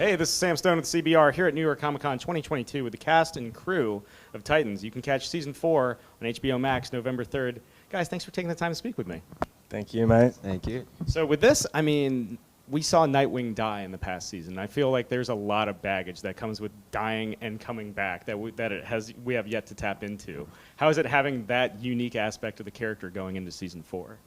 Hey, this is Sam Stone with CBR here at New York Comic Con 2022 with the cast and crew of Titans. You can catch Season 4 on HBO Max November 3rd. Guys, thanks for taking the time to speak with me. Thank you, mate. Thank you. So with this, I mean, we saw Nightwing die in the past season. I feel like there's a lot of baggage that comes with dying and coming back that we have yet to tap into. How is it having that unique aspect of the character going into Season 4?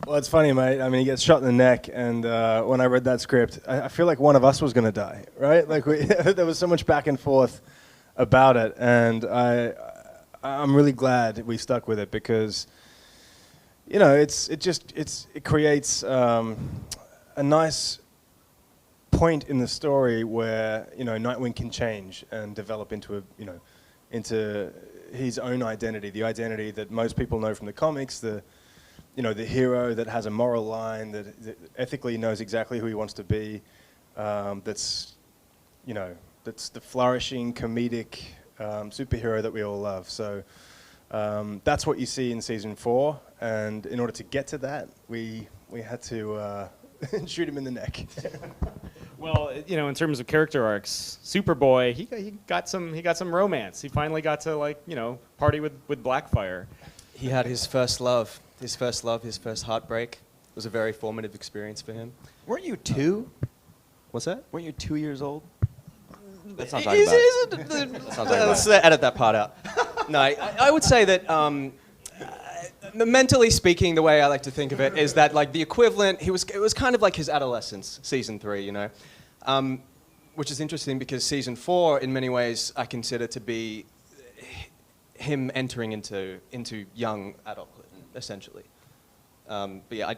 Well, it's funny, mate. I mean, he gets shot in the neck, and when I read that script, I feel like one of us was going to die, right? Like, there was so much back and forth about it, and I'm really glad we stuck with it because, you know, it creates a nice point in the story where, you know, Nightwing can change and develop into into his own identity, the identity that most people know from the comics, the hero that has a moral line, that ethically knows exactly who he wants to be, that's the flourishing, comedic superhero that we all love. So that's what you see in Season 4, and in order to get to that, we had to shoot him in the neck. Well, you know, in terms of character arcs, Superboy, he got some romance. He finally got to party with Blackfire. He had his first love, his first heartbreak. It was a very formative experience for him. Weren't you 2? What's that? Weren't you 2 years old? Let's not talk about it. Let's edit that part out. No, I would say that mentally speaking, the way I like to think of it is that like the equivalent, it was kind of like his adolescence, Season 3, you know, which is interesting because Season 4, in many ways, I consider to be him entering into young adulthood, essentially. But yeah,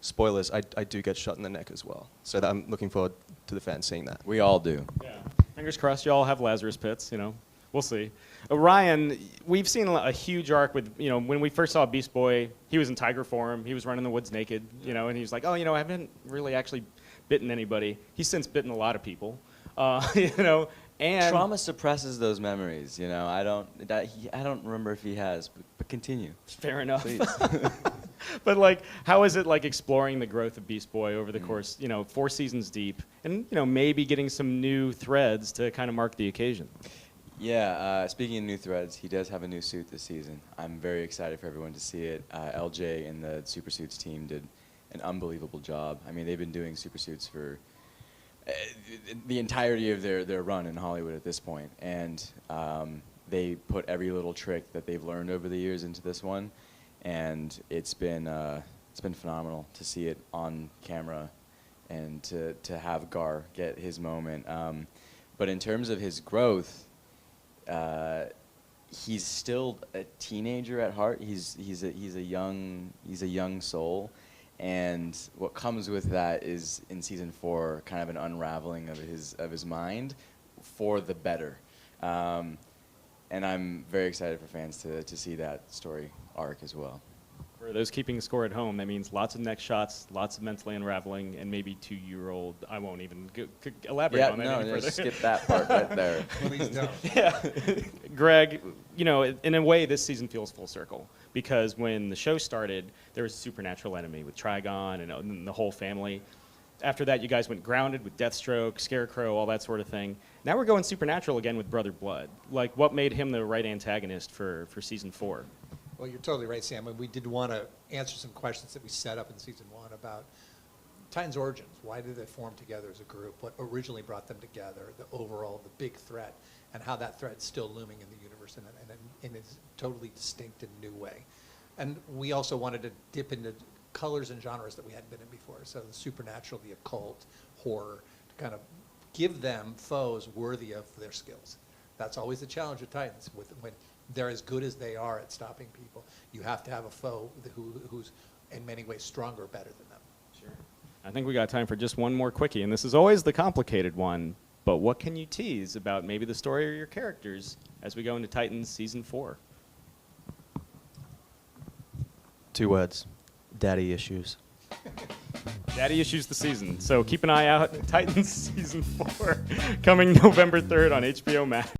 spoilers, I do get shot in the neck as well. So that I'm looking forward to the fans seeing that. We all do. Yeah. Fingers crossed you all have Lazarus pits, you know. We'll see. Ryan, we've seen a huge arc with, you know, when we first saw Beast Boy, he was in tiger form. He was running the woods naked, you know, and he was like, oh, you know, I haven't really actually bitten anybody. He's since bitten a lot of people, you know. And trauma suppresses those memories, you know. I don't remember if he has, but continue. Fair enough. Please. But like, how is it like exploring the growth of Beast Boy over the course, you know, 4 seasons deep, and you know, maybe getting some new threads to kind of mark the occasion? Yeah, speaking of new threads, he does have a new suit this season. I'm very excited for everyone to see it. LJ and the Super Suits team did an unbelievable job. I mean, they've been doing Super Suits for the entirety of their run in Hollywood at this point, and they put every little trick that they've learned over the years into this one, and it's been phenomenal to see it on camera and to have Gar get his moment. But in terms of his growth, he's still a teenager at heart. He's a young soul, and what comes with that is in Season 4 kind of an unraveling of his mind for the better. And I'm very excited for fans to see that story arc as well. For those keeping score at home, that means lots of neck shots, lots of mentally unraveling, and maybe 2-year-old. I won't even elaborate on that any further. Just skip that part right there. Please don't. Yeah. Greg, you know, in a way, this season feels full circle because when the show started, there was a supernatural enemy with Trigon and the whole family. After that, you guys went grounded with Deathstroke, Scarecrow, all that sort of thing. Now we're going supernatural again with Brother Blood. Like, what made him the right antagonist for Season 4? Well, you're totally right, Sam. And we did want to answer some questions that we set up in Season 1 about Titans' origins. Why did they form together as a group? What originally brought them together? The big threat, and how that threat's still looming in the universe in a totally distinct and new way. And we also wanted to dip into colors and genres that we hadn't been in before. So the supernatural, the occult, horror, to kind of give them foes worthy of their skills. That's always the challenge of Titans. When they're as good as they are at stopping people, you have to have a foe who's in many ways stronger or better than them. Sure. I think we got time for just one more quickie, and this is always the complicated one, but what can you tease about maybe the story or your characters as we go into Titans Season 4? 2 words. Daddy issues. Daddy issues the season. So keep an eye out. Titans Season 4 coming November 3rd on HBO Max.